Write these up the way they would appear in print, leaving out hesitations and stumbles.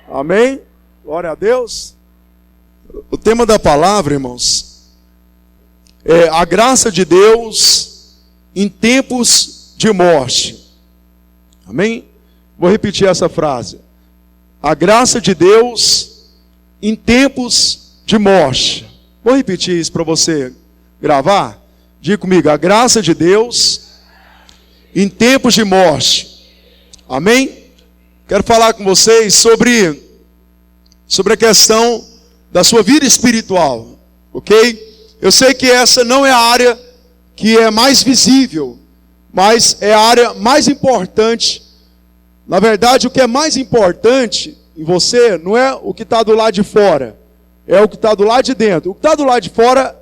Amém? Glória a Deus. O tema da palavra, irmãos, é a graça de Deus em tempos de morte. Amém? Vou repetir essa frase. A graça de Deus em tempos de morte. Vou repetir isso para você gravar. Diga comigo, a graça de Deus em tempos de morte. Amém? Quero falar com vocês sobre a questão da sua vida espiritual, ok? Eu sei que essa não é a área que é mais visível, mas é a área mais importante. Na verdade, o que é mais importante em você não é o que está do lado de fora, é o que está do lado de dentro. O que está do lado de fora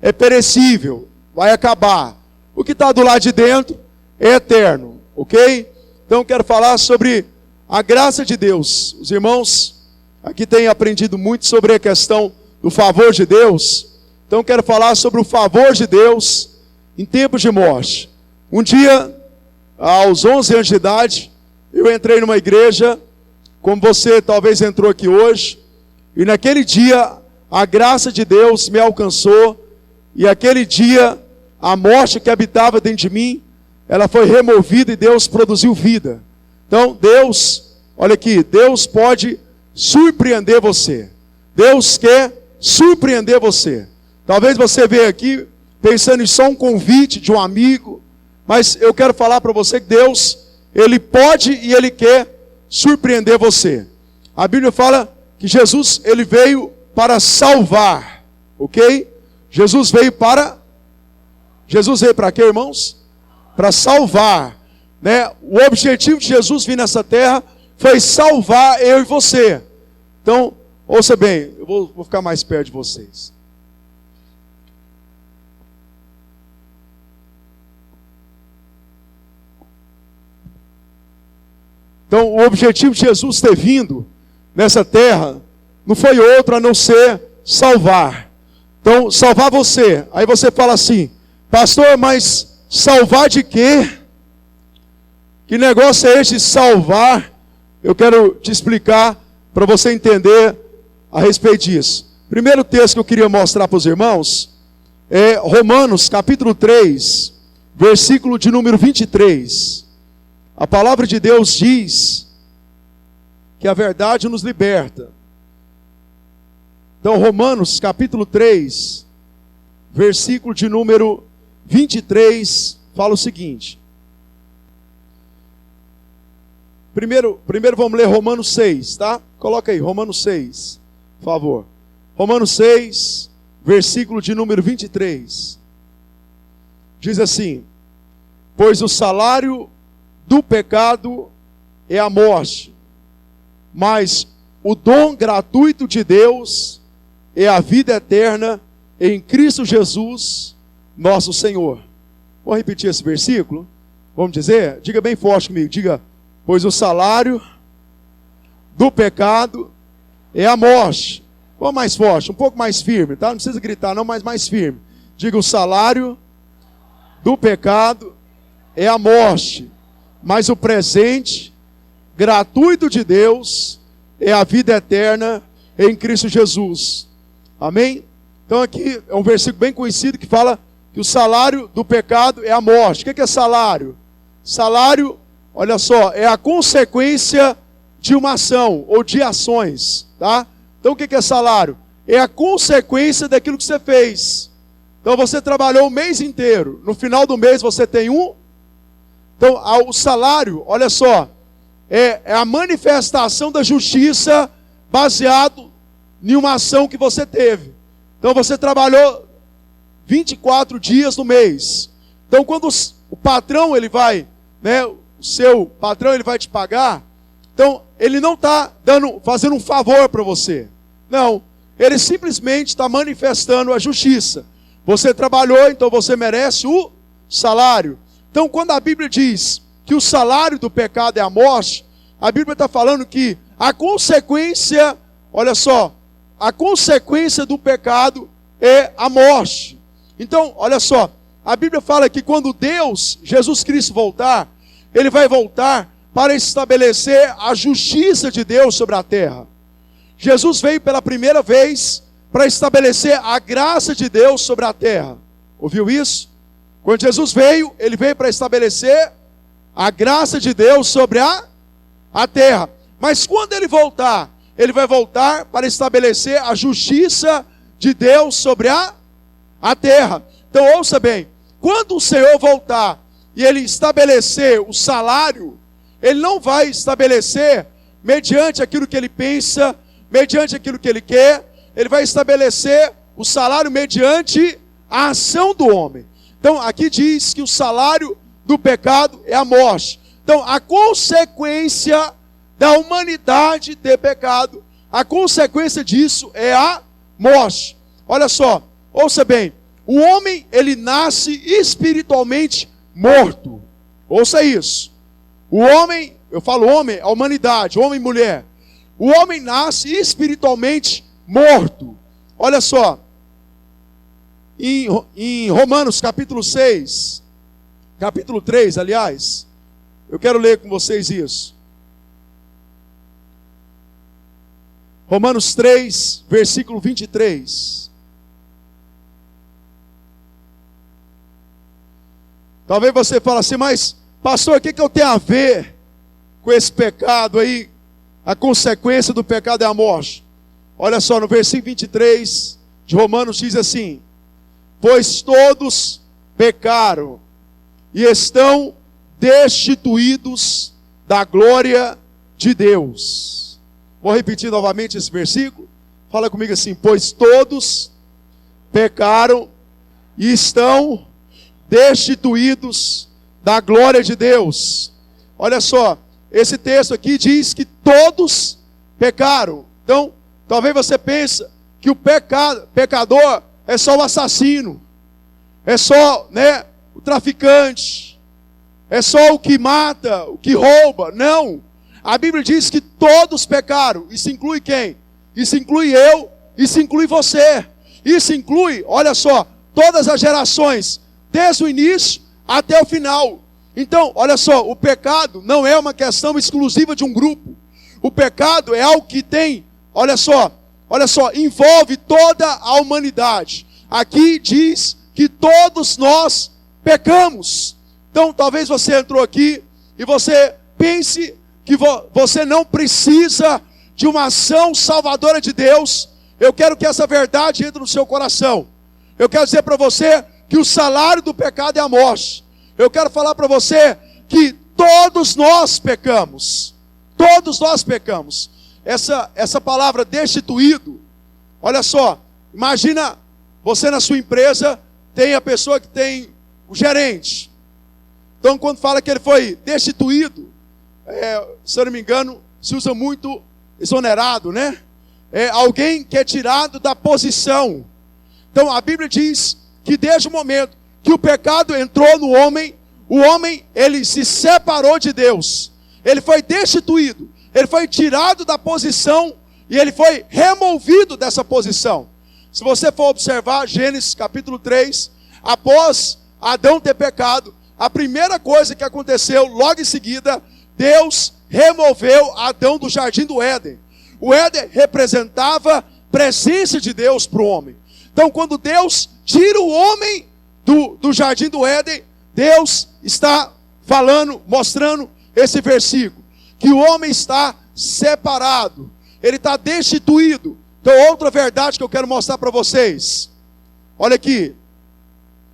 é perecível, vai acabar. O que está do lado de dentro é eterno, ok? Então, quero falar sobre a graça de Deus. Os irmãos aqui têm aprendido muito sobre a questão do favor de Deus. Então quero falar sobre o favor de Deus em tempos de morte. Um dia, aos 11 anos de idade, eu entrei numa igreja, como você talvez entrou aqui hoje, e naquele dia a graça de Deus me alcançou, e aquele dia a morte que habitava dentro de mim, ela foi removida e Deus produziu vida. Então Deus, olha aqui, Deus pode surpreender você. Deus quer surpreender você. Talvez você veja aqui pensando em só um convite de um amigo, mas eu quero falar para você que Deus, Ele pode e Ele quer surpreender você. A Bíblia fala que Jesus, Ele veio para salvar, ok? Jesus veio para quê, irmãos? Para salvar, né? O objetivo de Jesus vir nessa terra foi salvar eu e você. Então, ouça bem, eu vou ficar mais perto de vocês. Então, o objetivo de Jesus ter vindo nessa terra não foi outro a não ser salvar. Então, salvar você. Aí você fala assim, pastor, mas salvar de quê? Que negócio é esse de salvar? Eu quero te explicar para você entender a respeito disso. Primeiro texto que eu queria mostrar para os irmãos é Romanos capítulo 3, versículo de número 23. A palavra de Deus diz que a verdade nos liberta. Então Romanos capítulo 3, versículo de número 23, fala o seguinte. Primeiro vamos ler Romanos 6, tá? Coloca aí, Romanos 6, por favor. Romanos 6, versículo de número 23. Diz assim: pois o salário do pecado é a morte, mas o dom gratuito de Deus é a vida eterna em Cristo Jesus, nosso Senhor. Vou repetir esse versículo? Vamos dizer? Diga bem forte comigo, diga: pois o salário do pecado é a morte. Vamos mais forte, um pouco mais firme, tá? Não precisa gritar não, mas mais firme. Diga: o salário do pecado é a morte, mas o presente gratuito de Deus é a vida eterna em Cristo Jesus. Amém? Então aqui é um versículo bem conhecido que fala que o salário do pecado é a morte. O que é salário? Salário, olha só, é a consequência de uma ação ou de ações, tá? Então o que é salário? É a consequência daquilo que você fez. Então você trabalhou o mês inteiro, no final do mês você tem um. Então o salário, olha só, é a manifestação da justiça baseado em uma ação que você teve. Então você trabalhou 24 dias no mês. Então quando o patrão ele vai, né, o seu patrão ele vai te pagar, então ele não está fazendo um favor para você. Não, ele simplesmente está manifestando a justiça. Você trabalhou, então você merece o salário. Então quando a Bíblia diz que o salário do pecado é a morte, a Bíblia está falando que a consequência, olha só, a consequência do pecado é a morte. Então, olha só, a Bíblia fala que quando Deus, Jesus Cristo voltar, Ele vai voltar para estabelecer a justiça de Deus sobre a terra. Jesus veio pela primeira vez para estabelecer a graça de Deus sobre a terra. Ouviu isso? Quando Jesus veio, ele veio para estabelecer a graça de Deus sobre a terra. Mas quando ele voltar, ele vai voltar para estabelecer a justiça de Deus sobre a terra. Então ouça bem, quando o Senhor voltar e ele estabelecer o salário, ele não vai estabelecer mediante aquilo que ele pensa, mediante aquilo que ele quer, ele vai estabelecer o salário mediante a ação do homem. Então aqui diz que o salário do pecado é a morte. Então a consequência da humanidade ter pecado, a consequência disso é a morte. Olha só, ouça bem, o homem ele nasce espiritualmente morto. Ouça isso. O homem, eu falo homem, a humanidade, homem e mulher. O homem nasce espiritualmente morto. Olha só, em Romanos capítulo 6, capítulo 3, aliás, eu quero ler com vocês isso. Romanos 3, versículo 23. Talvez você fale assim, mas pastor, o que eu tenho a ver com esse pecado aí? A consequência do pecado é a morte. Olha só, no versículo 23 de Romanos diz assim: pois todos pecaram e estão destituídos da glória de Deus. Vou repetir novamente esse versículo. Fala comigo assim: pois todos pecaram e estão destituídos da glória de Deus. Olha só, esse texto aqui diz que todos pecaram. Então, talvez você pense que o pecador é só o assassino, é só, o traficante, é só o que mata, o que rouba. Não. A Bíblia diz que todos pecaram. Isso inclui quem? Isso inclui eu, isso inclui você. Isso inclui, olha só, todas as gerações, desde o início até o final. Então, olha só, o pecado não é uma questão exclusiva de um grupo. O pecado é algo que tem, olha só, envolve toda a humanidade. Aqui diz que todos nós pecamos. Então, talvez você entrou aqui e você pense que você não precisa de uma ação salvadora de Deus. Eu quero que essa verdade entre no seu coração. Eu quero dizer para você que o salário do pecado é a morte. Eu quero falar para você que todos nós pecamos. Todos nós pecamos. Essa palavra destituído, olha só, imagina você na sua empresa, tem a pessoa que tem o gerente. Então quando fala que ele foi destituído, se eu não me engano, se usa muito exonerado, É alguém que é tirado da posição. Então a Bíblia diz que desde o momento que o pecado entrou no homem, o homem, ele se separou de Deus. Ele foi destituído, ele foi tirado da posição e ele foi removido dessa posição. Se você for observar Gênesis capítulo 3, após Adão ter pecado, a primeira coisa que aconteceu logo em seguida, Deus removeu Adão do jardim do Éden. O Éden representava a presença de Deus para o homem. Então quando Deus tira o homem do jardim do Éden, Deus está falando, mostrando esse versículo, que o homem está separado, ele está destituído. Então outra verdade que eu quero mostrar para vocês, olha aqui,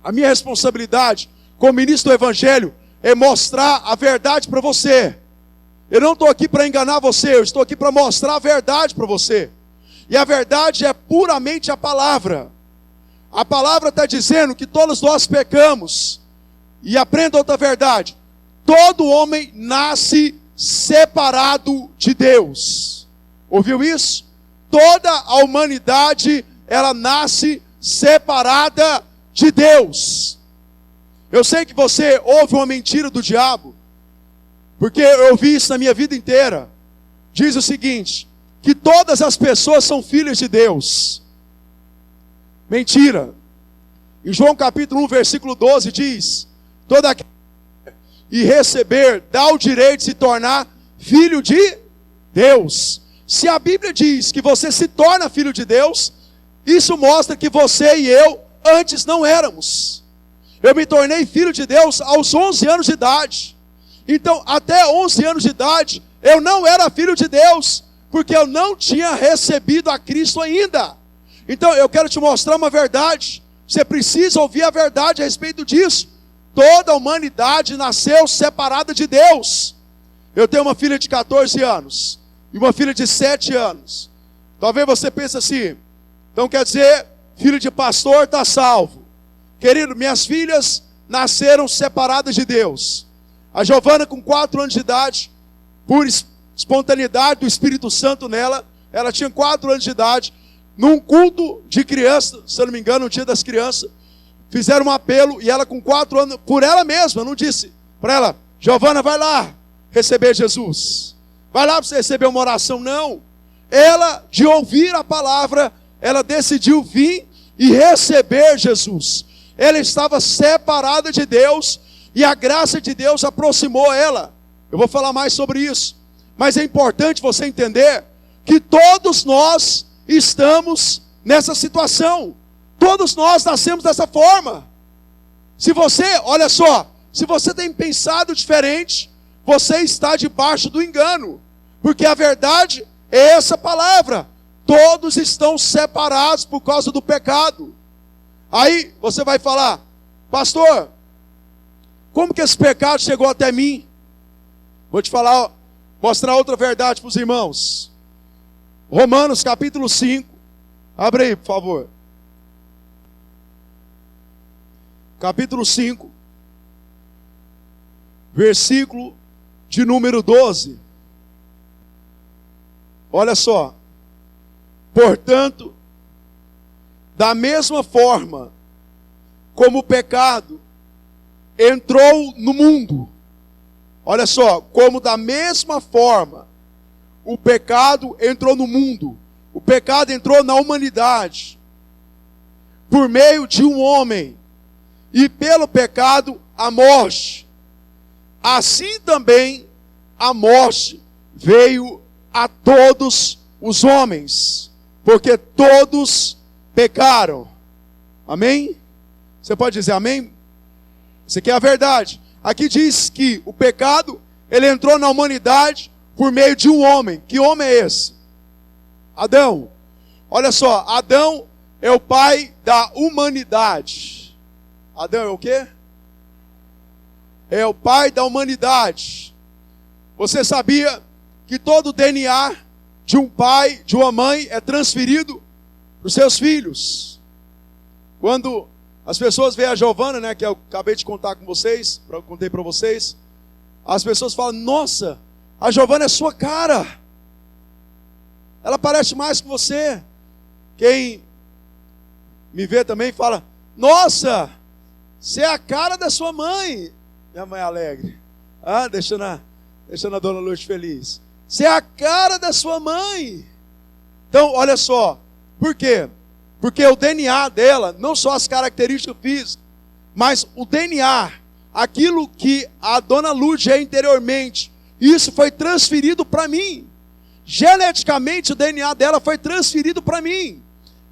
a minha responsabilidade como ministro do Evangelho é mostrar a verdade para você. Eu não estou aqui para enganar você, eu estou aqui para mostrar a verdade para você. E a verdade é puramente a palavra. A palavra está dizendo que todos nós pecamos. E aprenda outra verdade: todo homem nasce separado de Deus. Ouviu isso? Toda a humanidade, ela nasce separada de Deus. Eu sei que você ouve uma mentira do diabo, porque eu ouvi isso na minha vida inteira. Diz o seguinte, que todas as pessoas são filhas de Deus. Mentira. Em João capítulo 1, versículo 12 diz, todo aquele e receber dá o direito de se tornar filho de Deus. Se a Bíblia diz que você se torna filho de Deus, isso mostra que você e eu antes não éramos. Eu me tornei filho de Deus aos 11 anos de idade. Então, até 11 anos de idade, eu não era filho de Deus, porque eu não tinha recebido a Cristo ainda. Então, eu quero te mostrar uma verdade. Você precisa ouvir a verdade a respeito disso. Toda a humanidade nasceu separada de Deus. Eu tenho uma filha de 14 anos e uma filha de 7 anos. Talvez você pense assim, então quer dizer, filho de pastor está salvo. Querido, minhas filhas nasceram separadas de Deus. A Giovana, com 4 anos de idade, por espontaneidade do Espírito Santo nela, ela tinha 4 anos de idade, num culto de criança, se eu não me engano, no dia das crianças, fizeram um apelo, e ela com 4 anos, por ela mesma, não disse para ela, Giovana, vai lá receber Jesus. Vai lá para você receber uma oração, não. Ela, de ouvir a palavra, ela decidiu vir e receber Jesus. Ela estava separada de Deus, e a graça de Deus aproximou ela. Eu vou falar mais sobre isso. Mas é importante você entender que todos nós estamos nessa situação. Todos nós nascemos dessa forma. Se você, olha só, se você tem pensado diferente, você está debaixo do engano. Porque a verdade é essa palavra. Todos estão separados por causa do pecado. Aí você vai falar, pastor, como que esse pecado chegou até mim? Vou te falar, mostrar outra verdade para os irmãos. Romanos capítulo 5. Abre aí, por favor. Capítulo 5. Versículo de número 12. Olha só. Portanto, da mesma forma como o pecado entrou no mundo. Olha só, como da mesma forma o pecado entrou no mundo. O pecado entrou na humanidade. Por meio de um homem. E pelo pecado a morte. Assim também a morte veio a todos os homens. Porque todos pecaram. Amém? Você pode dizer amém? Isso aqui é a verdade. Aqui diz que o pecado, ele entrou na humanidade por meio de um homem. Que homem é esse? Adão. Olha só, Adão é o pai da humanidade. Adão é o quê? É o pai da humanidade. Você sabia que todo o DNA de um pai, de uma mãe, é transferido para os seus filhos? Quando as pessoas veem a Giovana, né, que eu acabei de contar com vocês, contei para vocês, as pessoas falam, nossa, a Giovana é sua cara. Ela parece mais com você. Quem me vê também fala, nossa, você é a cara da sua mãe. Minha mãe é alegre. Ah, deixando a dona Lourdes feliz. Você é a cara da sua mãe. Então, olha só. Por quê? Porque o DNA dela, não só as características físicas, mas o DNA, aquilo que a dona Lourdes é interiormente, isso foi transferido para mim. Geneticamente o DNA dela foi transferido para mim.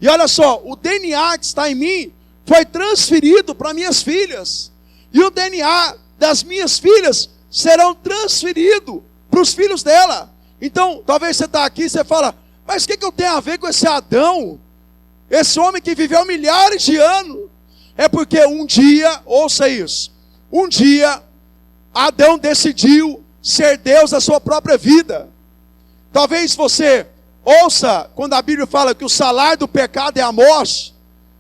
E olha só, o DNA que está em mim foi transferido para minhas filhas. E o DNA das minhas filhas serão transferidos para os filhos dela. Então, talvez você está aqui e você fala, mas o que eu tenho a ver com esse Adão? Esse homem que viveu milhares de anos. É porque um dia, ouça isso, um dia Adão decidiu ser Deus da sua própria vida. Talvez você ouça, quando a Bíblia fala que o salário do pecado é a morte,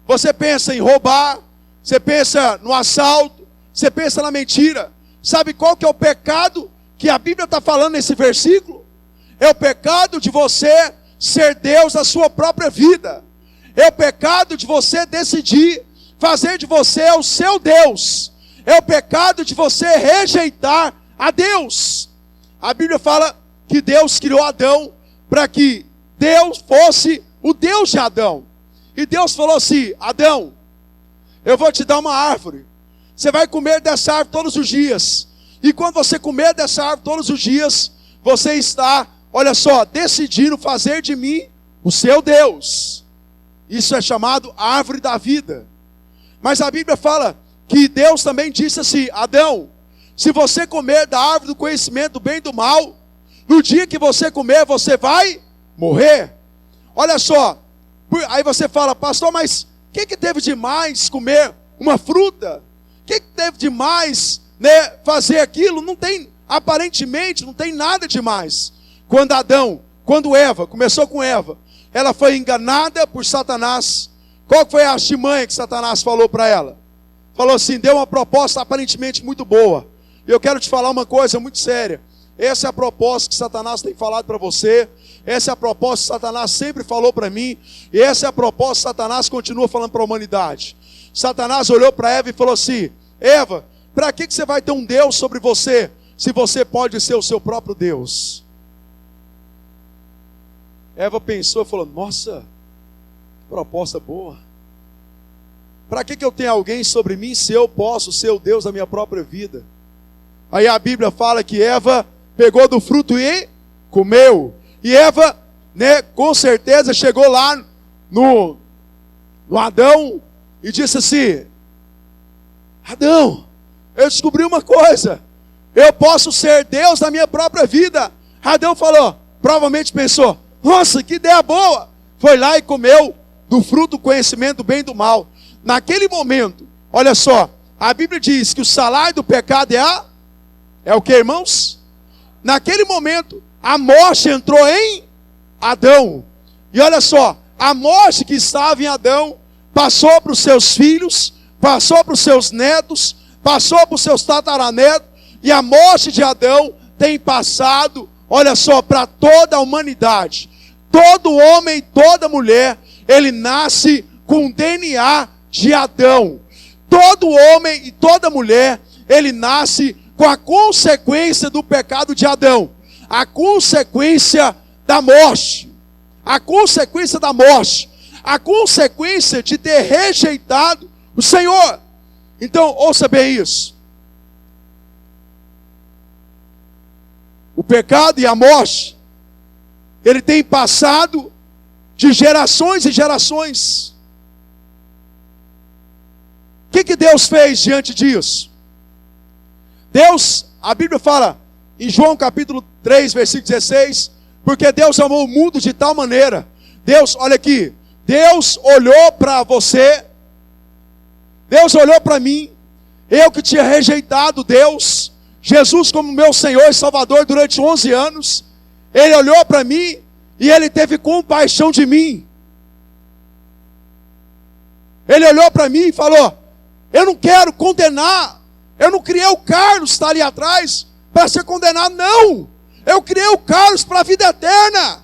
você pensa em roubar, você pensa no assalto, você pensa na mentira. Sabe qual que é o pecado que a Bíblia está falando nesse versículo? É o pecado de você ser Deus da sua própria vida. É o pecado de você decidir fazer de você o seu Deus. É o pecado de você rejeitar a Deus. A Bíblia fala que Deus criou Adão para que Deus fosse o Deus de Adão. E Deus falou assim, Adão, eu vou te dar uma árvore. Você vai comer dessa árvore todos os dias. E quando você comer dessa árvore todos os dias, você está, olha só, decidindo fazer de mim o seu Deus. Isso é chamado árvore da vida. Mas a Bíblia fala que Deus também disse assim: Adão, se você comer da árvore do conhecimento do bem e do mal, no dia que você comer, você vai morrer. Olha só, aí você fala: pastor, mas o que teve de mais comer uma fruta? O que teve de mais, fazer aquilo? Não tem, aparentemente, não tem nada de mais. Quando Eva, começou com Eva, ela foi enganada por Satanás. Qual foi a artimanha que Satanás falou para ela? Falou assim, deu uma proposta aparentemente muito boa. E eu quero te falar uma coisa muito séria. Essa é a proposta que Satanás tem falado para você. Essa é a proposta que Satanás sempre falou para mim. E essa é a proposta que Satanás continua falando para a humanidade. Satanás olhou para Eva e falou assim: Eva, para que você vai ter um Deus sobre você, se você pode ser o seu próprio Deus? Eva pensou e falou: nossa, proposta boa. Para que eu tenho alguém sobre mim, se eu posso ser o Deus da minha própria vida? Aí a Bíblia fala que Eva pegou do fruto e comeu. E Eva, com certeza chegou lá no Adão e disse assim: Adão, eu descobri uma coisa, eu posso ser Deus da minha própria vida. Adão falou, provavelmente pensou: nossa, que ideia boa. Foi lá e comeu do fruto do conhecimento do bem e do mal. Naquele momento, olha só, a Bíblia diz que o salário do pecado é o que, irmãos? Naquele momento, a morte entrou em Adão. E olha só, a morte que estava em Adão passou para os seus filhos, passou para os seus netos, passou para os seus tataranetos, e a morte de Adão tem passado, olha só, para toda a humanidade. Todo homem e toda mulher, ele nasce com o DNA de Adão. Todo homem e toda mulher, ele nasce com a consequência do pecado de Adão. A consequência da morte. A consequência da morte. A consequência de ter rejeitado o Senhor. Então, ouça bem isso. O pecado e a morte, ele tem passado de gerações e gerações. O que Deus fez diante disso? Deus, a Bíblia fala em João capítulo 3, versículo 16, porque Deus amou o mundo de tal maneira. Deus, olha aqui, Deus olhou para você, Deus olhou para mim, eu que tinha rejeitado Deus, Jesus como meu Senhor e Salvador durante 11 anos, Ele olhou para mim e Ele teve compaixão de mim. Ele olhou para mim e falou: eu não quero condenar, eu não criei o Carlos, está ali atrás, para ser condenado, não. Eu criei o Carlos para a vida eterna.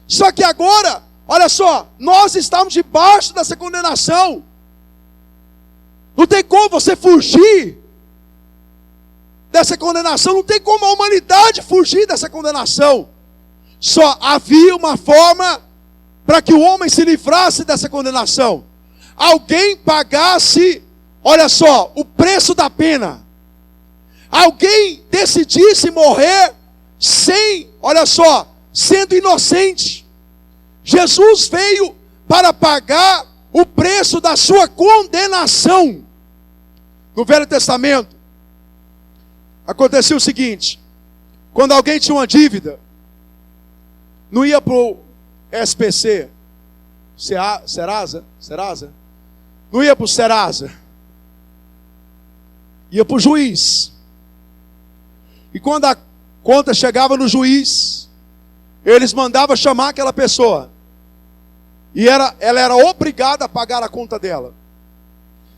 Só que agora, olha só, nós estamos debaixo dessa condenação. Não tem como você fugir dessa condenação, não tem como a humanidade fugir dessa condenação. Só havia uma forma para que o homem se livrasse dessa condenação. Alguém pagasse, olha só, o preço da pena. Alguém decidisse morrer sem, olha só, sendo inocente. Jesus veio para pagar o preço da sua condenação. No Velho Testamento, acontecia o seguinte: quando alguém tinha uma dívida, não ia para o SPC, Serasa, não ia para o Serasa, ia para o juiz. E quando a conta chegava no juiz, eles mandavam chamar aquela pessoa. E ela era obrigada a pagar a conta dela.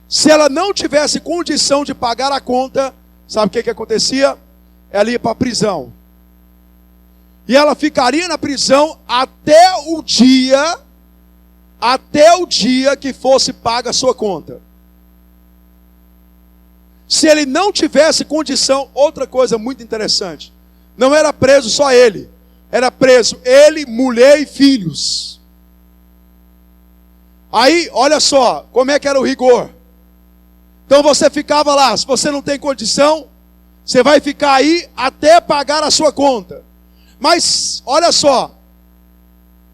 Se ela não tivesse condição de pagar a conta, sabe o que acontecia? Ela ia para a prisão. E ela ficaria na prisão até o dia que fosse paga a sua conta. Se ele não tivesse condição, outra coisa muito interessante, não era preso só ele, era preso ele, mulher e filhos. Aí, olha só, como é que era o rigor. Então você ficava lá, se você não tem condição, Você vai ficar aí até pagar a sua conta. Mas, olha só,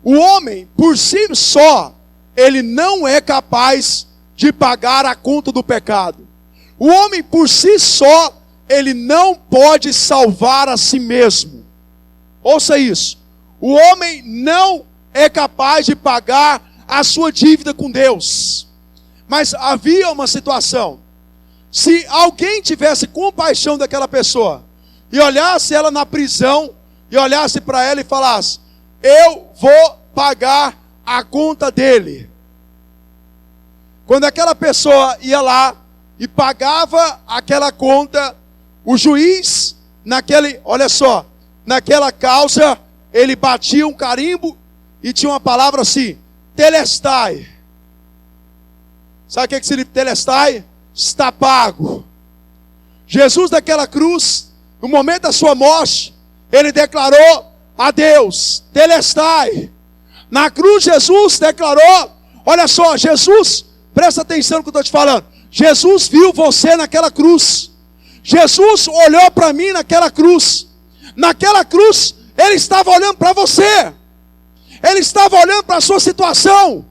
o homem, por si só, ele não é capaz de pagar a conta do pecado. O homem, por si só, ele não pode salvar a si mesmo. Ouça isso. O homem não é capaz de pagar a sua dívida com Deus. Mas havia uma situação. Se alguém tivesse compaixão daquela pessoa e olhasse ela na prisão, e olhasse para ela e falasse: eu vou pagar a conta dele. Quando aquela pessoa ia lá e pagava aquela conta, o juiz, olha só, naquela causa, ele batia um carimbo e tinha uma palavra assim: telestai. Sabe o que significa telestai? Está pago. Jesus naquela cruz, no momento da sua morte, ele declarou a Deus: telestai. Na cruz Jesus declarou, olha só, Jesus, presta atenção no que eu estou te falando. Jesus viu você naquela cruz. Jesus olhou para mim naquela cruz. Naquela cruz, Ele estava olhando para você. Ele estava olhando para a sua situação.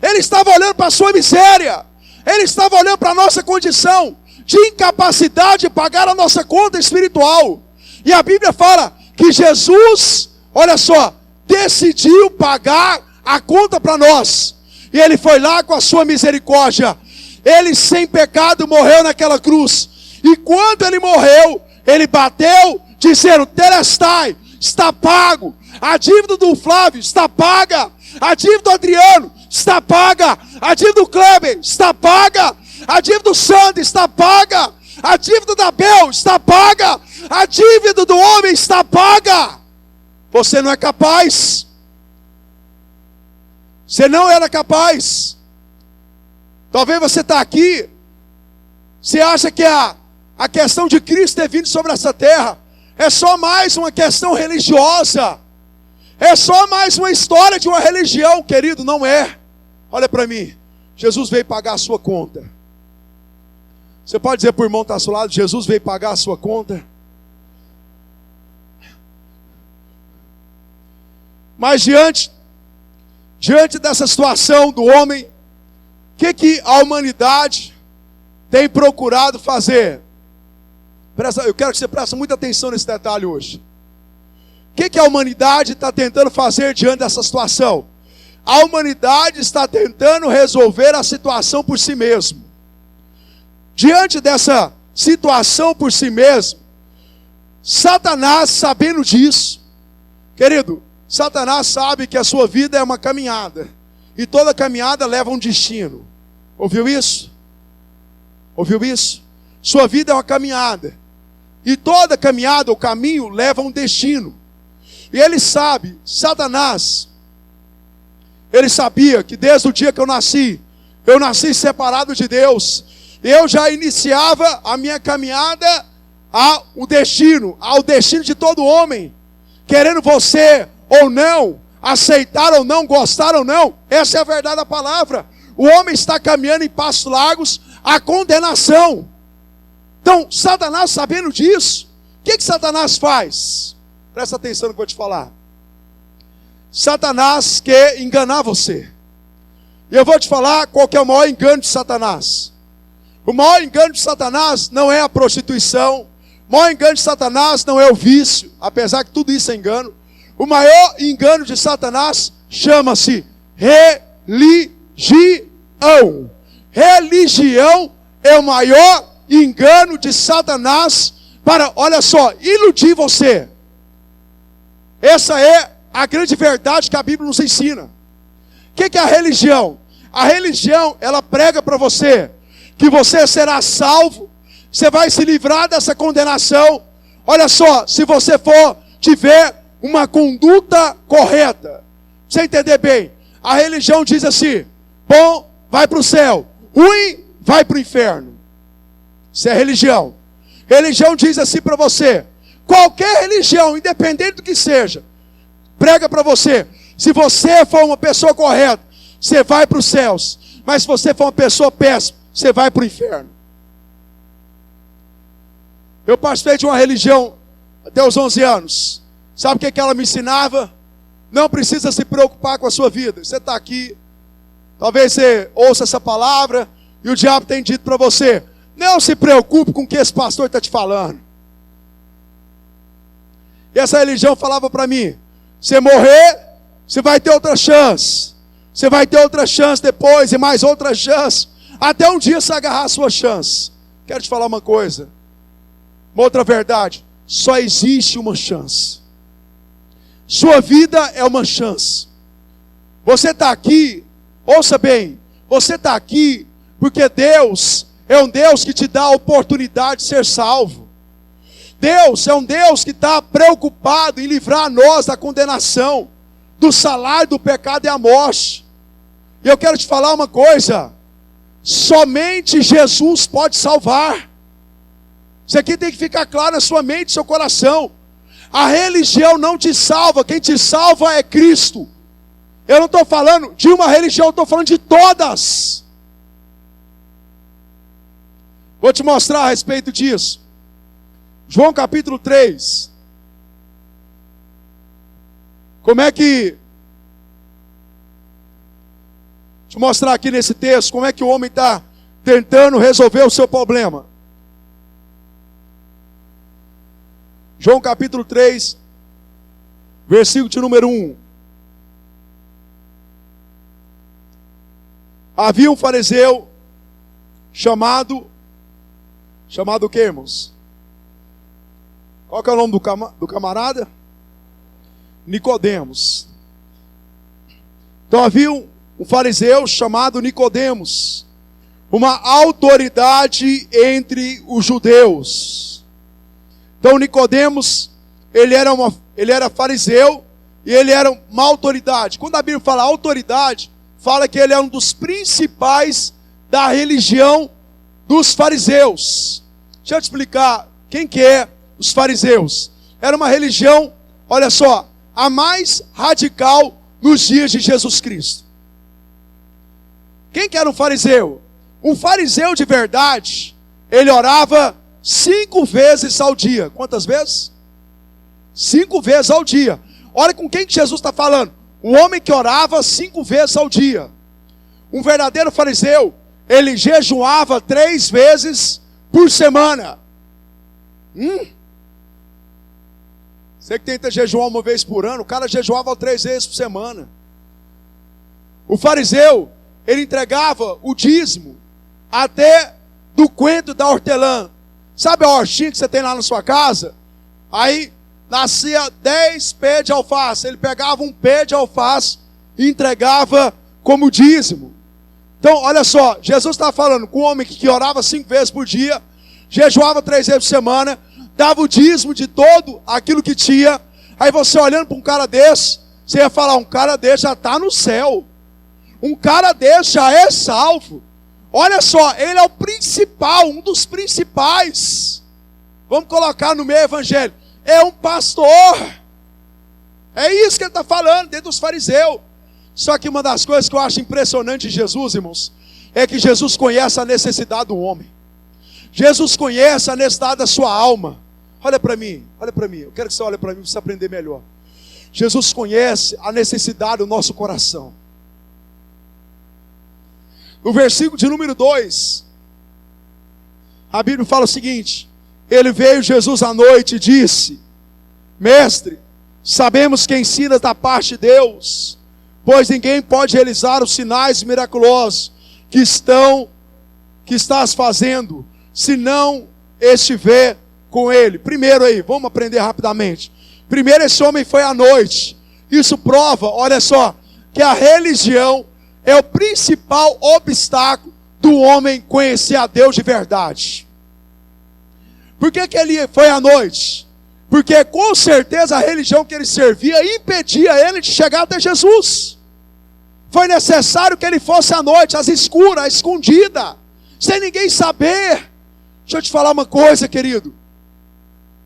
Ele estava olhando para a sua miséria. Ele estava olhando para a nossa condição de incapacidade de pagar a nossa conta espiritual. E a Bíblia fala que Jesus, olha só, decidiu pagar a conta para nós. E Ele foi lá com a sua misericórdia. Ele sem pecado morreu naquela cruz. E quando Ele morreu, Ele bateu dizendo: telestai, está pago. A dívida do Flávio está paga. A dívida do Adriano está paga. A dívida do Kleber está paga. A dívida do Sandro está paga. A dívida da Bel está paga. A dívida do homem está paga. Você não é capaz. Você não era capaz. Talvez você está aqui. Você acha que a questão de Cristo ter vindo sobre essa terra é só mais uma questão religiosa. É só mais uma história de uma religião, querido. Não é. Olha para mim. Jesus veio pagar a sua conta. Você pode dizer para o irmão que está ao seu lado: Jesus veio pagar a sua conta. Mas diante dessa situação do homem, o que a humanidade tem procurado fazer? Eu quero que você preste muita atenção nesse detalhe hoje. O que a humanidade está tentando fazer diante dessa situação? A humanidade está tentando resolver a situação por si mesmo. Diante dessa situação por si mesmo, Satanás, sabendo disso, querido, Satanás sabe que a sua vida é uma caminhada. E toda caminhada leva a um destino. Ouviu isso? Ouviu isso? Sua vida é uma caminhada. E toda caminhada, o caminho, leva a um destino. E ele sabe, Satanás, ele sabia que desde o dia que eu nasci separado de Deus. Eu já iniciava a minha caminhada ao destino de todo homem. Querendo você ou não, aceitar ou não, gostar ou não, essa é a verdade da palavra. O homem está caminhando em passos largos à condenação. Então, Satanás, sabendo disso, o que Satanás faz? Presta atenção no que eu vou te falar. Satanás quer enganar você. E eu vou te falar qual que é o maior engano de Satanás. O maior engano de Satanás não é a prostituição. O maior engano de Satanás não é o vício, apesar que tudo isso é engano. O maior engano de Satanás chama-se religião. Religião é o maior engano de Satanás para, olha só, iludir você. Essa é a grande verdade que a Bíblia nos ensina. O que é a religião? A religião, ela prega para você que você será salvo, você vai se livrar dessa condenação. Olha só, se você tiver uma conduta correta. Pra você entender bem, a religião diz assim: bom, vai para o céu, ruim, vai para o inferno. Isso é religião. Religião diz assim para você: qualquer religião, independente do que seja, prega para você: se você for uma pessoa correta, você vai para os céus. Mas se você for uma pessoa péssima, você vai para o inferno. Eu participei de uma religião até os 11 anos. Sabe o que ela me ensinava? Não precisa se preocupar com a sua vida. Você está aqui, talvez você ouça essa palavra e o diabo tem dito para você: não se preocupe com o que esse pastor está te falando. E essa religião falava para mim: você morrer, você vai ter outra chance. Você vai ter outra chance depois e mais outra chance. Até um dia você agarrar a sua chance. Quero te falar uma coisa. Uma outra verdade. Só existe uma chance. Sua vida é uma chance. Você está aqui, ouça bem, você está aqui porque Deus é um Deus que te dá a oportunidade de ser salvo. Deus é um Deus que está preocupado em livrar nós da condenação, do salário do pecado e a morte. E eu quero te falar uma coisa: somente Jesus pode salvar. Isso aqui tem que ficar claro na sua mente, no seu coração. A religião não te salva, quem te salva é Cristo. Eu não estou falando de uma religião, eu estou falando de todas. Vou te mostrar a respeito disso. João capítulo 3. Como é que... Deixa eu mostrar aqui nesse texto como é que o homem está tentando resolver o seu problema. João capítulo 3, versículo de número 1. Havia um fariseu chamado o quê, irmãos? Qual que é o nome do camarada? Nicodemos. Então havia um fariseu chamado Nicodemos, uma autoridade entre os judeus. Então Nicodemos, ele era fariseu e ele era uma autoridade. Quando a Bíblia fala autoridade, fala que ele é um dos principais da religião dos fariseus. Deixa eu te explicar quem que é os fariseus. Era uma religião, olha só, a mais radical nos dias de Jesus Cristo. Quem que era um fariseu? Um fariseu de verdade, ele orava 5 vezes ao dia. Quantas vezes? 5 vezes ao dia. Olha com quem que Jesus está falando. Um homem que orava 5 vezes ao dia. Um verdadeiro fariseu, ele jejuava 3 vezes por semana. Você que tenta jejuar 1 vez por ano, o cara jejuava 3 vezes por semana. O fariseu, ele entregava o dízimo até do coentro da hortelã. Sabe a hortinha que você tem lá na sua casa? Aí nascia 10 pés de alface. Ele pegava um pé de alface e entregava como dízimo. Então, olha só, Jesus está falando com um homem que orava 5 vezes por dia, jejuava 3 vezes por semana, dava o dízimo de todo aquilo que tinha. Aí você olhando para um cara desse, você ia falar: um cara desse já está no céu. Um cara desse já é salvo. Olha só, ele é o principal, um dos principais. Vamos colocar no meio evangélico. É um pastor. É isso que ele está falando dentro dos fariseus. Só que uma das coisas que eu acho impressionante de Jesus, irmãos, é que Jesus conhece a necessidade do homem. Jesus conhece a necessidade da sua alma. Olha para mim, olha para mim. Eu quero que você olhe para mim para você aprender melhor. Jesus conhece a necessidade do nosso coração. No versículo de número 2, a Bíblia fala o seguinte: ele veio Jesus à noite e disse: Mestre, sabemos que ensinas da parte de Deus, pois ninguém pode realizar os sinais miraculosos que estás fazendo, se não estiver com ele. Primeiro aí, vamos aprender rapidamente. Primeiro, esse homem foi à noite. Isso prova, olha só, que a religião é o principal obstáculo do homem conhecer a Deus de verdade. Por que ele foi à noite? Porque com certeza a religião que ele servia impedia ele de chegar até Jesus. Foi necessário que ele fosse à noite, às escuras, escondida, sem ninguém saber. Deixa eu te falar uma coisa, querido.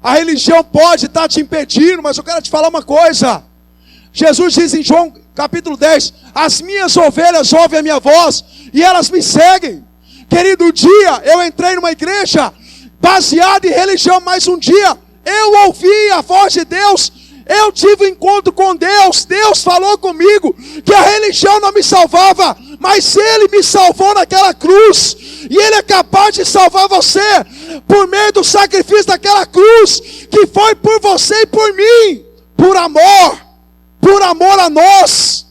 A religião pode estar te impedindo, mas eu quero te falar uma coisa. Jesus diz em João capítulo 10, as minhas ovelhas ouvem a minha voz e elas me seguem. Querido, um dia eu entrei numa igreja baseado em religião, mas um dia eu ouvi a voz de Deus, eu tive um encontro com Deus, Deus falou comigo que a religião não me salvava, mas Ele me salvou naquela cruz, e Ele é capaz de salvar você, por meio do sacrifício daquela cruz, que foi por você e por mim, por amor a nós.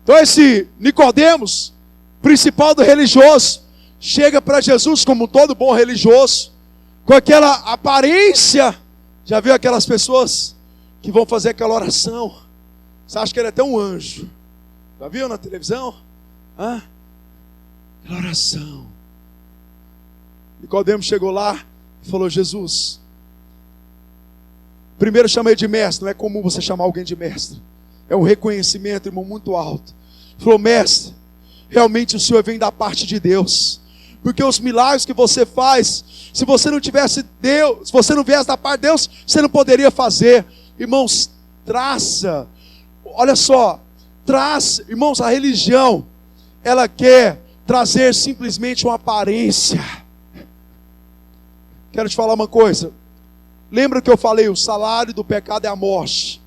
Então esse Nicodemos, principal do religioso, chega para Jesus como todo bom religioso, com aquela aparência. Já viu aquelas pessoas que vão fazer aquela oração? Você acha que ele é até um anjo? Já viu na televisão? Aquela oração. Nicodemos chegou lá e falou: Jesus, primeiro chamei de mestre. Não é comum você chamar alguém de mestre. É um reconhecimento, irmão, muito alto. Ele falou: mestre, realmente o Senhor vem da parte de Deus, porque os milagres que você faz, se você não tivesse Deus, se você não viesse da parte de Deus, você não poderia fazer. Irmãos, olha só, irmãos, a religião, ela quer trazer simplesmente uma aparência. Quero te falar uma coisa. Lembra que eu falei, o salário do pecado é a morte.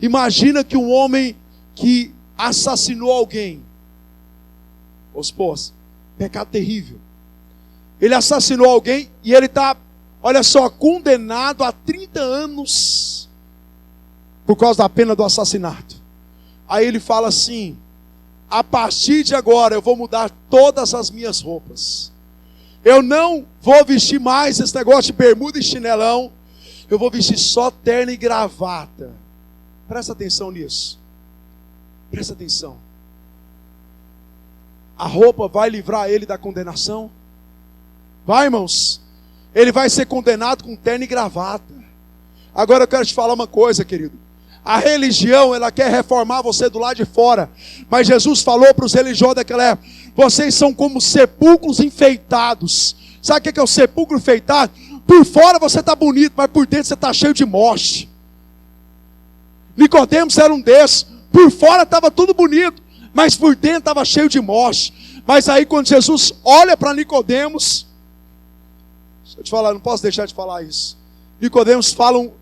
Imagina que um homem que assassinou alguém, esposa, pecado terrível. Ele assassinou alguém e ele está, olha só, condenado a 30 anos por causa da pena do assassinato. Aí ele fala assim: a partir de agora eu vou mudar todas as minhas roupas. Eu não vou vestir mais esse negócio de bermuda e chinelão. Eu vou vestir só terno e gravata. Presta atenção nisso. Presta atenção. A roupa vai livrar ele da condenação? Vai, irmãos. Ele vai ser condenado com terno e gravata. Agora eu quero te falar uma coisa, querido. A religião, ela quer reformar você do lado de fora. Mas Jesus falou para os religiosos daquela época: vocês são como sepulcros enfeitados. Sabe o que é o sepulcro enfeitado? Por fora você está bonito, mas por dentro você está cheio de morte. Nicodemos era um desses. Por fora estava tudo bonito, mas por dentro estava cheio de morte. Mas aí quando Jesus olha para Nicodemos, deixa eu te falar, não posso deixar de falar isso. Nicodemos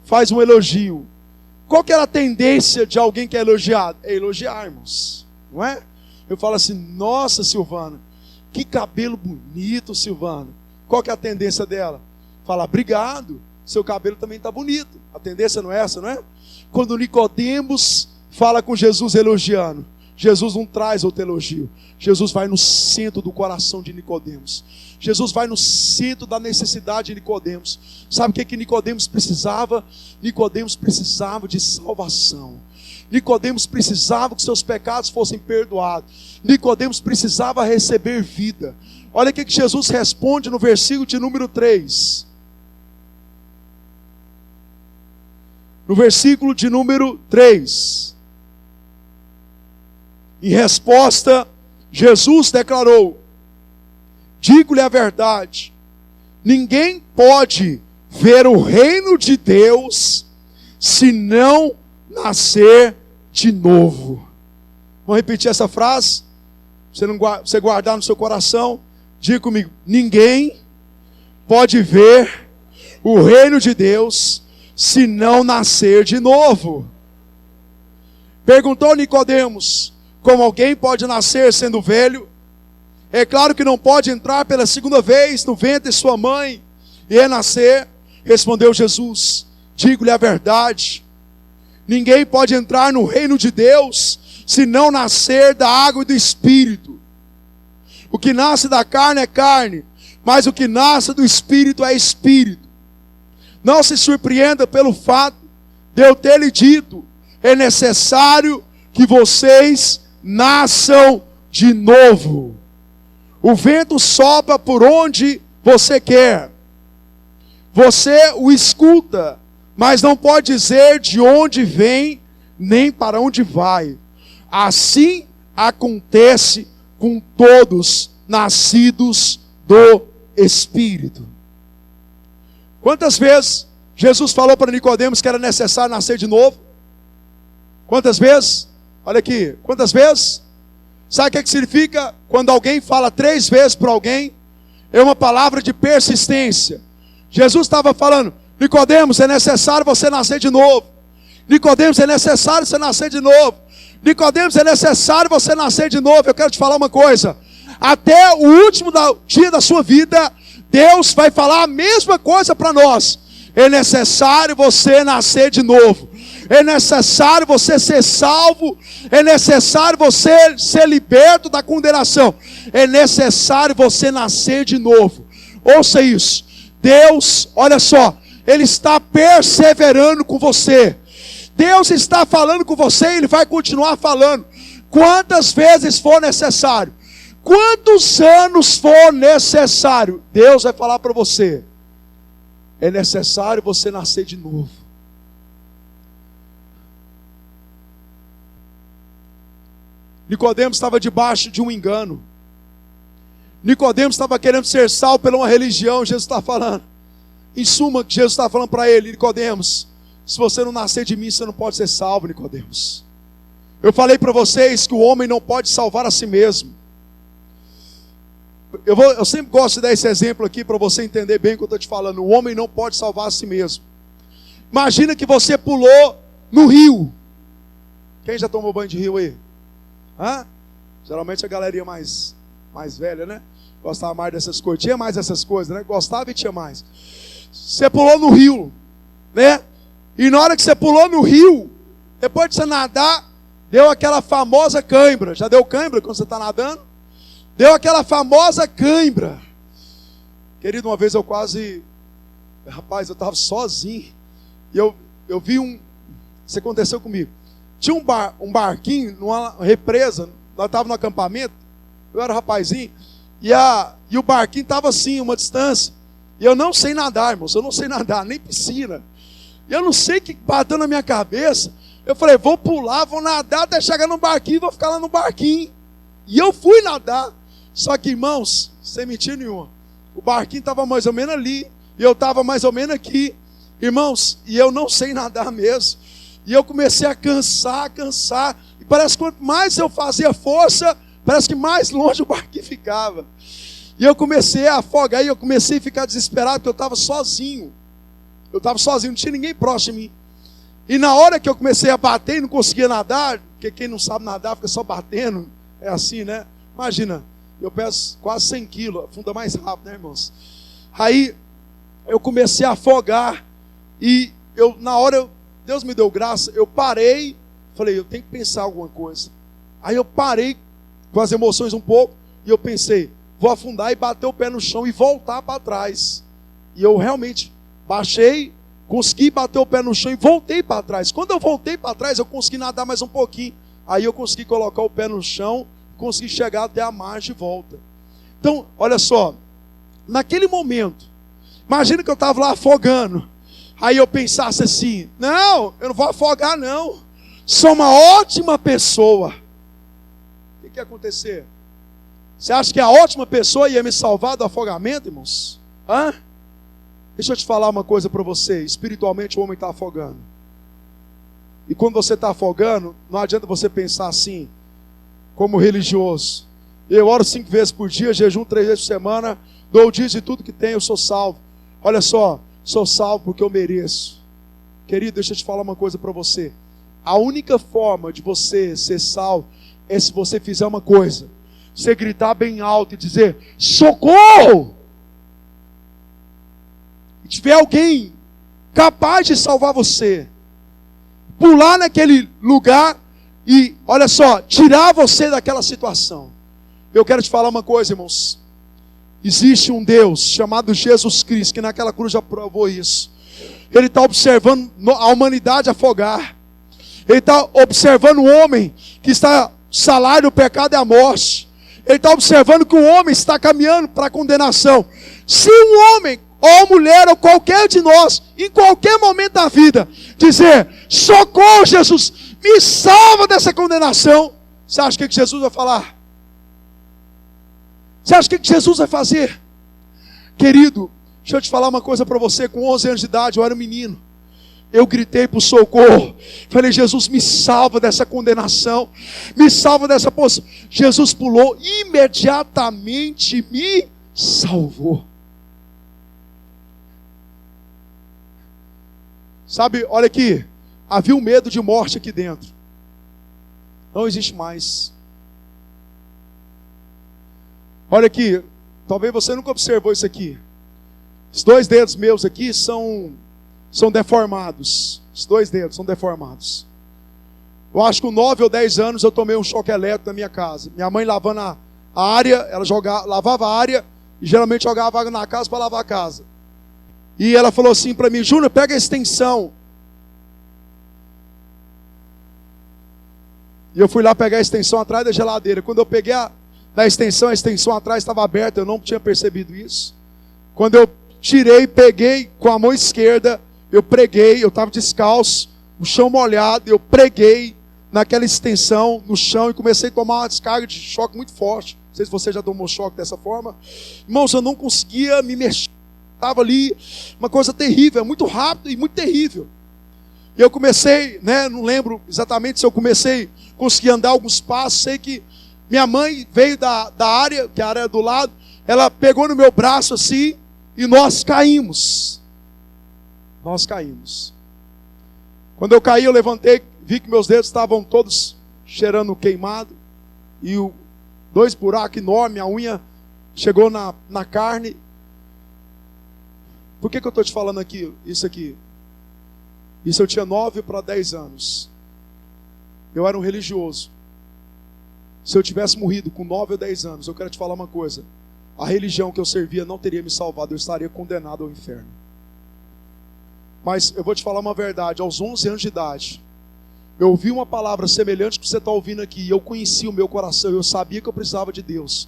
faz um elogio. Qual que era a tendência de alguém que é elogiado? É elogiar, irmãos, não é? Eu falo assim: nossa, Silvana, que cabelo bonito, Silvana. Qual que é a tendência dela? Falar: obrigado, seu cabelo também está bonito. A tendência não é essa, não é? Quando Nicodemos fala com Jesus elogiando, Jesus não traz outro elogio. Jesus vai no centro do coração de Nicodemos. Jesus vai no centro da necessidade de Nicodemos. Sabe o que Nicodemos precisava? Nicodemos precisava de salvação. Nicodemos precisava que seus pecados fossem perdoados. Nicodemos precisava receber vida. Olha o que Jesus responde no versículo de número 3. No versículo de número 3. Em resposta, Jesus declarou: digo-lhe a verdade, ninguém pode ver o reino de Deus se não nascer de novo. Vamos repetir essa frase? Você guardar no seu coração. Diga comigo: ninguém pode ver o reino de Deus se não nascer de novo. Perguntou Nicodemos: como alguém pode nascer sendo velho? É claro que não pode entrar pela segunda vez no ventre de sua mãe e renascer. Respondeu Jesus: digo-lhe a verdade, ninguém pode entrar no reino de Deus se não nascer da água e do Espírito. O que nasce da carne é carne, mas o que nasce do Espírito é Espírito. Não se surpreenda pelo fato de eu ter lhe dito: é necessário que vocês nasçam de novo. O vento sopra por onde você quer. Você o escuta, mas não pode dizer de onde vem, nem para onde vai. Assim acontece com todos nascidos do Espírito. Quantas vezes Jesus falou para Nicodemos que era necessário nascer de novo? Quantas vezes? Olha aqui, quantas vezes? Sabe o que significa quando alguém fala 3 vezes para alguém? é uma palavra de persistência. Jesus estava falando: Nicodemos, é necessário você nascer de novo. Nicodemos, é necessário você nascer de novo. Nicodemos, é necessário você nascer de novo. Eu quero te falar uma coisa: até o último dia da sua vida, Deus vai falar a mesma coisa para nós. É necessário você nascer de novo. É necessário você ser salvo. É necessário você ser liberto da condenação. É necessário você nascer de novo. Ouça isso. Deus, olha só, Ele está perseverando com você. Deus está falando com você e Ele vai continuar falando. Quantas vezes for necessário. Quantos anos for necessário. Deus vai falar para você: é necessário você nascer de novo. Nicodemos estava debaixo de um engano. Nicodemos estava querendo ser salvo pela uma religião. Jesus está falando, em suma, que Jesus está falando para ele: Nicodemos, se você não nascer de mim, você não pode ser salvo, Nicodemos. Eu falei para vocês que o homem não pode salvar a si mesmo. Eu sempre gosto de dar esse exemplo aqui para você entender bem o que eu estou te falando. O homem não pode salvar a si mesmo. Imagina que você pulou no rio. Quem já tomou banho de rio aí? Hã? Geralmente a galerinha mais velha, né? Gostava mais dessas coisas. Tinha mais essas coisas, né? Gostava e tinha mais. Você pulou no rio, né? E na hora que você pulou no rio, depois de você nadar, deu aquela famosa cãibra. Já deu cãibra quando você está nadando? Deu aquela famosa cãibra. Querido, uma vez eu quase... Rapaz, eu estava sozinho. E eu vi isso aconteceu comigo. Tinha um barquinho numa represa. Nós estávamos no acampamento. Eu era rapazinho. E o barquinho estava assim, uma distância. E eu não sei nadar, irmãos. Eu não sei nadar, nem piscina. E eu não sei o que bateu na minha cabeça. Eu falei: vou pular, vou nadar até chegar no barquinho, vou ficar lá no barquinho. E eu fui nadar. Só que, irmãos, sem mentira nenhuma, o barquinho estava mais ou menos ali, e eu estava mais ou menos aqui. Irmãos, e eu não sei nadar mesmo. E eu comecei a cansar. E parece que quanto mais eu fazia força, parece que mais longe o barquinho ficava. E eu comecei a afogar, e eu comecei a ficar desesperado, porque eu estava sozinho. Não tinha ninguém próximo de mim. E na hora que eu comecei a bater e não conseguia nadar, porque quem não sabe nadar fica só batendo, é assim, né? Imagina, eu peso quase 100 quilos, afunda mais rápido, né, irmãos? Aí eu comecei a afogar, e na hora, Deus me deu graça, eu parei, falei: eu tenho que pensar alguma coisa. Aí eu parei com as emoções um pouco, e eu pensei: vou afundar e bater o pé no chão e voltar para trás. E eu realmente baixei, consegui bater o pé no chão e voltei para trás. Quando eu voltei para trás, eu consegui nadar mais um pouquinho. Aí eu consegui colocar o pé no chão, consegui chegar até a margem de volta. Então, olha só, naquele momento, imagina que eu estava lá afogando. Aí eu pensasse assim: não, eu não vou afogar não. Sou uma ótima pessoa. O que ia acontecer? Você acha que a ótima pessoa ia me salvar do afogamento, irmãos? Hã? Deixa eu te falar uma coisa para você. Espiritualmente o homem está afogando. E quando você está afogando, não adianta você pensar assim, como religioso: eu oro 5 vezes por dia, jejum 3 vezes por semana, dou o dízimo de tudo que tenho, eu sou salvo. Olha só, sou salvo porque eu mereço. Querido, deixa eu te falar uma coisa para você. A única forma de você ser salvo é se você fizer uma coisa: você gritar bem alto e dizer: socorro! E tiver alguém capaz de salvar você, pular naquele lugar e, olha só, tirar você daquela situação. Eu quero te falar uma coisa, irmãos. Existe um Deus chamado Jesus Cristo, que naquela cruz já provou isso. Ele está observando a humanidade afogar. Ele está observando o homem que está, salário do pecado é a morte. Ele está observando que o homem está caminhando para a condenação. Se um homem, ou mulher, ou qualquer de nós, em qualquer momento da vida, dizer: socorro, Jesus, me salva dessa condenação, você acha que Jesus vai falar? Você acha que Jesus vai fazer? Querido, deixa eu te falar uma coisa para você. Com 11 anos de idade, eu era um menino. Eu gritei por socorro. Falei: Jesus, me salva dessa condenação. Me salva dessa posição. Jesus pulou, imediatamente me salvou. Sabe, olha aqui, havia um medo de morte aqui dentro. Não existe mais. Olha aqui, talvez você nunca observou isso aqui. Os 2 dedos meus aqui são deformados. Os 2 dedos são deformados. Eu acho que com 9 ou 10 anos eu tomei um choque elétrico na minha casa. Minha mãe lavando a área, ela lavava a área e geralmente jogava água na casa para lavar a casa. E ela falou assim para mim: Júnior, pega a extensão. E eu fui lá pegar a extensão atrás da geladeira. Quando eu peguei a extensão atrás estava aberta, eu não tinha percebido isso. Quando eu tirei, peguei com a mão esquerda, eu preguei, eu estava descalço, o chão molhado, eu preguei naquela extensão no chão e comecei a tomar uma descarga de choque muito forte. Não sei se você já tomou choque dessa forma. Irmãos, eu não conseguia me mexer. Estava ali, uma coisa terrível, muito rápido e muito terrível. E eu comecei, não lembro exatamente se eu consegui andar alguns passos. Sei que minha mãe veio da área, que é a área do lado, ela pegou no meu braço assim, e nós caímos. Nós caímos. Quando eu caí, eu levantei, vi que meus dedos estavam todos cheirando queimado, e 2 buracos enormes, a unha chegou na carne. Por que eu estou te falando aqui, isso aqui? Isso eu tinha 9 para 10 anos. Eu era um religioso. Se eu tivesse morrido com 9 ou 10 anos, eu quero te falar uma coisa: a religião que eu servia não teria me salvado, eu estaria condenado ao inferno. Mas eu vou te falar uma verdade: aos 11 anos de idade, eu ouvi uma palavra semelhante que você está ouvindo aqui, e eu conheci o meu coração, eu sabia que eu precisava de Deus.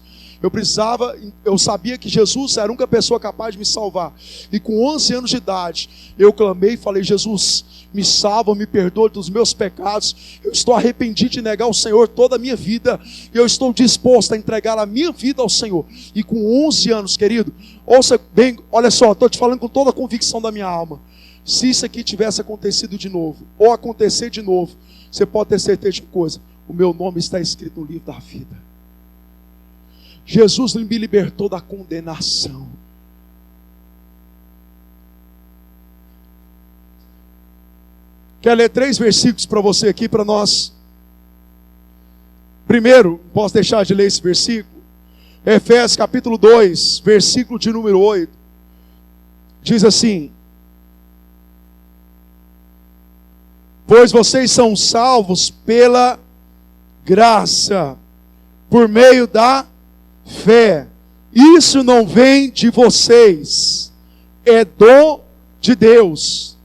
Eu sabia que Jesus era a única pessoa capaz de me salvar. E com 11 anos de idade, eu clamei e falei: Jesus, me salva, me perdoa dos meus pecados. Eu estou arrependido de negar o Senhor toda a minha vida. E eu estou disposto a entregar a minha vida ao Senhor. E com 11 anos, querido, ouça bem, olha só, estou te falando com toda a convicção da minha alma. Se isso aqui tivesse acontecido de novo, ou acontecer de novo, você pode ter certeza de uma coisa: o meu nome está escrito no livro da vida. Jesus me libertou da condenação. Quero ler 3 versículos para você aqui, para nós. Primeiro, posso deixar de ler esse versículo? Efésios capítulo 2, versículo de número 8. Diz assim: pois vocês são salvos pela graça, por meio da fé. Isso não vem de vocês, é dom de Deus.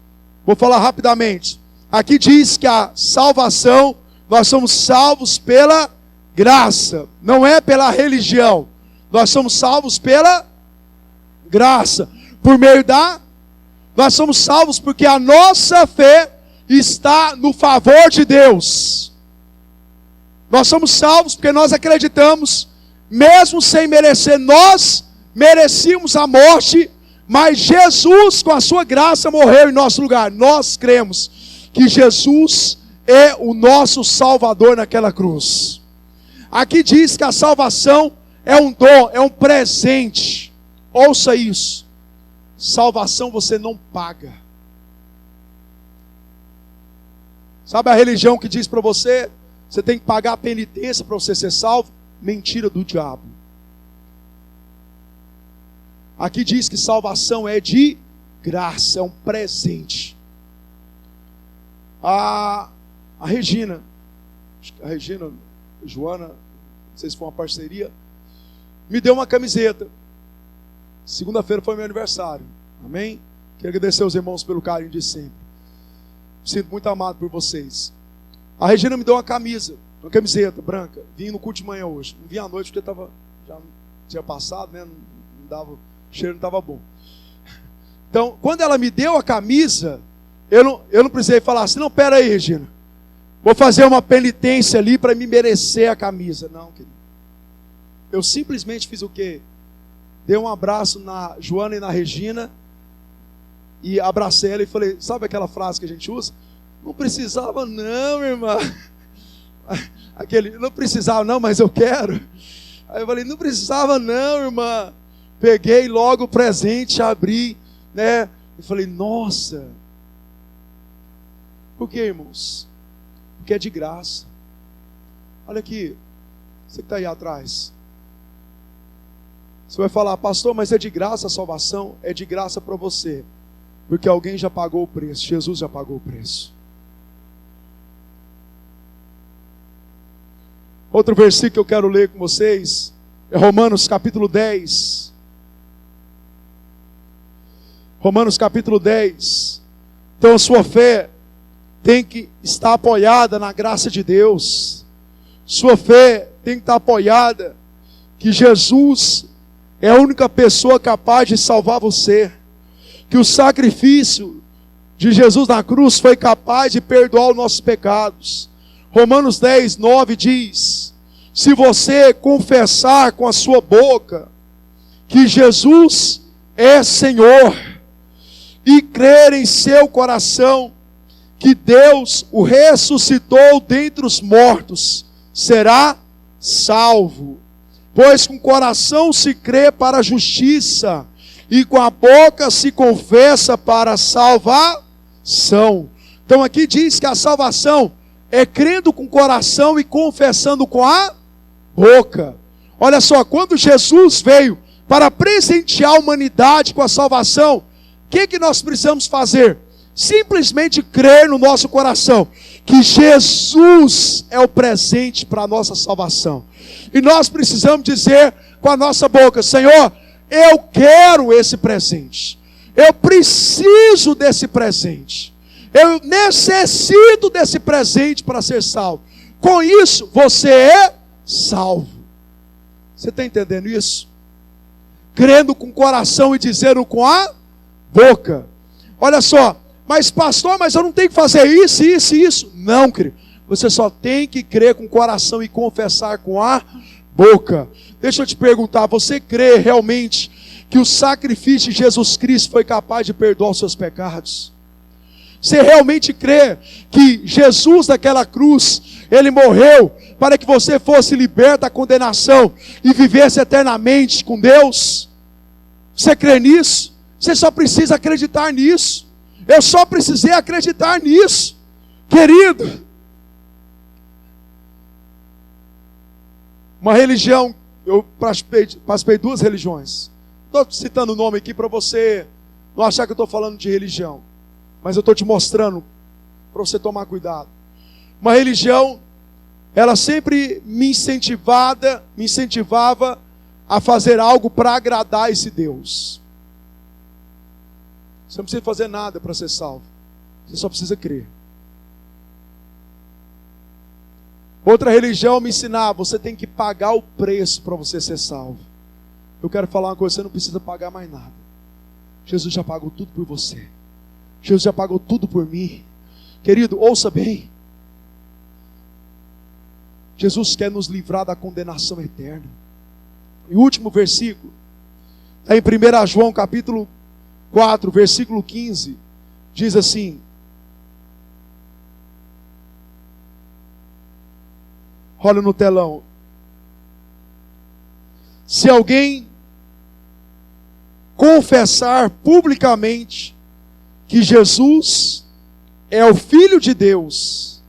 Vou falar rapidamente. Aqui diz que a salvação, nós somos salvos pela graça, não é pela religião. Nós somos salvos pela graça, por meio da... Nós somos salvos porque a nossa fé está no favor de Deus. Nós somos salvos porque nós acreditamos, mesmo sem merecer. Nós merecíamos a morte, mas Jesus, com a sua graça, morreu em nosso lugar. Nós cremos que Jesus é o nosso Salvador naquela cruz. Aqui diz que a salvação é um dom, é um presente. Ouça isso: salvação você não paga. Sabe a religião que diz para você, você tem que pagar a penitência para você ser salvo? Mentira do diabo. Aqui diz que salvação é de graça, é um presente. A Regina, Joana, não sei se foi uma parceria, me deu uma camiseta. Segunda-feira foi meu aniversário. Amém? Quero agradecer aos irmãos pelo carinho de sempre. Me sinto muito amado por vocês. A Regina me deu uma camiseta branca. Vim no culto de manhã hoje. Não vim à noite porque já tinha passado, né? Não dava, o cheiro não estava bom. Então, quando ela me deu a camisa, eu não precisei falar assim: não, pera aí, Regina, vou fazer uma penitência ali para me merecer a camisa. Não, querido. Eu simplesmente fiz o quê? Dei um abraço na Joana e na Regina, e abracei ela e falei: sabe aquela frase que a gente usa? Não precisava não, irmã. Não precisava não, mas eu quero. Aí eu falei: não precisava não, irmã. Peguei logo o presente, abri, né? E falei, nossa. Por quê, irmãos? Porque é de graça. Olha aqui, você que está aí atrás. Você vai falar, pastor, mas é de graça a salvação? É de graça para você, porque alguém já pagou o preço, Jesus já pagou o preço. Outro versículo que eu quero ler com vocês é Romanos capítulo 10. Romanos capítulo 10. Então a sua fé tem que estar apoiada na graça de Deus. Sua fé tem que estar apoiada que Jesus é a única pessoa capaz de salvar você. Que o sacrifício de Jesus na cruz foi capaz de perdoar os nossos pecados. Romanos 10, 9 diz: se você confessar com a sua boca que Jesus é Senhor e crer em seu coração que Deus o ressuscitou dentre os mortos, será salvo. Pois com o coração se crê para a justiça, e com a boca se confessa para a salvação. Então aqui diz que a salvação é crendo com o coração e confessando com a boca. Olha só, quando Jesus veio para presentear a humanidade com a salvação, o que nós precisamos fazer? Simplesmente crer no nosso coração que Jesus é o presente para a nossa salvação. E nós precisamos dizer com a nossa boca: Senhor, eu quero esse presente. Eu preciso desse presente. Eu necessito desse presente para ser salvo. Com isso, você é salvo. Você está entendendo isso? Crendo com o coração e dizendo com a boca. Olha só, mas pastor, mas eu não tenho que fazer isso, isso e isso. Não, querido. Você só tem que crer com o coração e confessar com a boca. Deixa eu te perguntar, você crê realmente que o sacrifício de Jesus Cristo foi capaz de perdoar os seus pecados? Você realmente crê que Jesus daquela cruz, Ele morreu para que você fosse liberto da condenação e vivesse eternamente com Deus? Você crê nisso? Você só precisa acreditar nisso. Eu só precisei acreditar nisso, querido. Uma religião, eu participei 2 religiões. Estou citando o nome aqui para você não achar que eu estou falando de religião, mas eu estou te mostrando para você tomar cuidado. Uma religião, ela sempre me incentivava a fazer algo para agradar esse Deus. Você não precisa fazer nada para ser salvo. Você só precisa crer. Outra religião me ensinava: você tem que pagar o preço para você ser salvo. Eu quero falar uma coisa: você não precisa pagar mais nada. Jesus já pagou tudo por você. Jesus já pagou tudo por mim. Querido, ouça bem. Jesus quer nos livrar da condenação eterna. E o último versículo está em 1 João capítulo 4, versículo 15, diz assim: olha no telão. Se alguém confessar publicamente que Jesus é o Filho de Deus,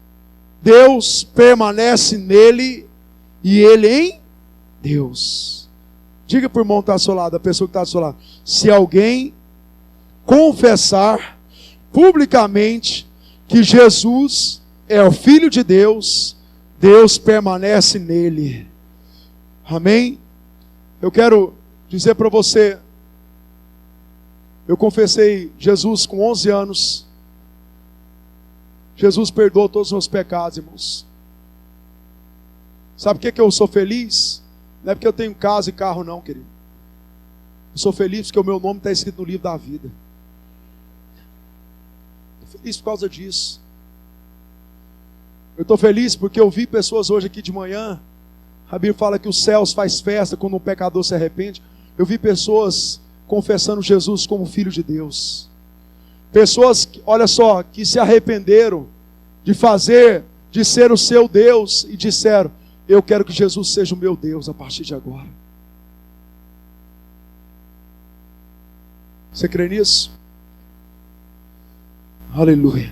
Deus permanece nele e ele em Deus. Diga para o irmão que está ao seu lado, a pessoa que está ao seu lado: se alguém confessar publicamente que Jesus é o Filho de Deus, Deus permanece nele. Amém? Eu quero dizer para você, eu confessei Jesus com 11 anos. Jesus perdoou todos os meus pecados, irmãos. Sabe por que eu sou feliz? Não é porque eu tenho casa e carro não, querido. Eu sou feliz porque o meu nome está escrito no livro da vida. Estou feliz por causa disso. Eu estou feliz porque eu vi pessoas hoje aqui de manhã. A Bíblia fala que os céus faz festa quando um pecador se arrepende. Eu vi pessoas confessando Jesus como Filho de Deus. Pessoas, olha só, que se arrependeram de ser o seu Deus e disseram: eu quero que Jesus seja o meu Deus a partir de agora. Você crê nisso? Aleluia.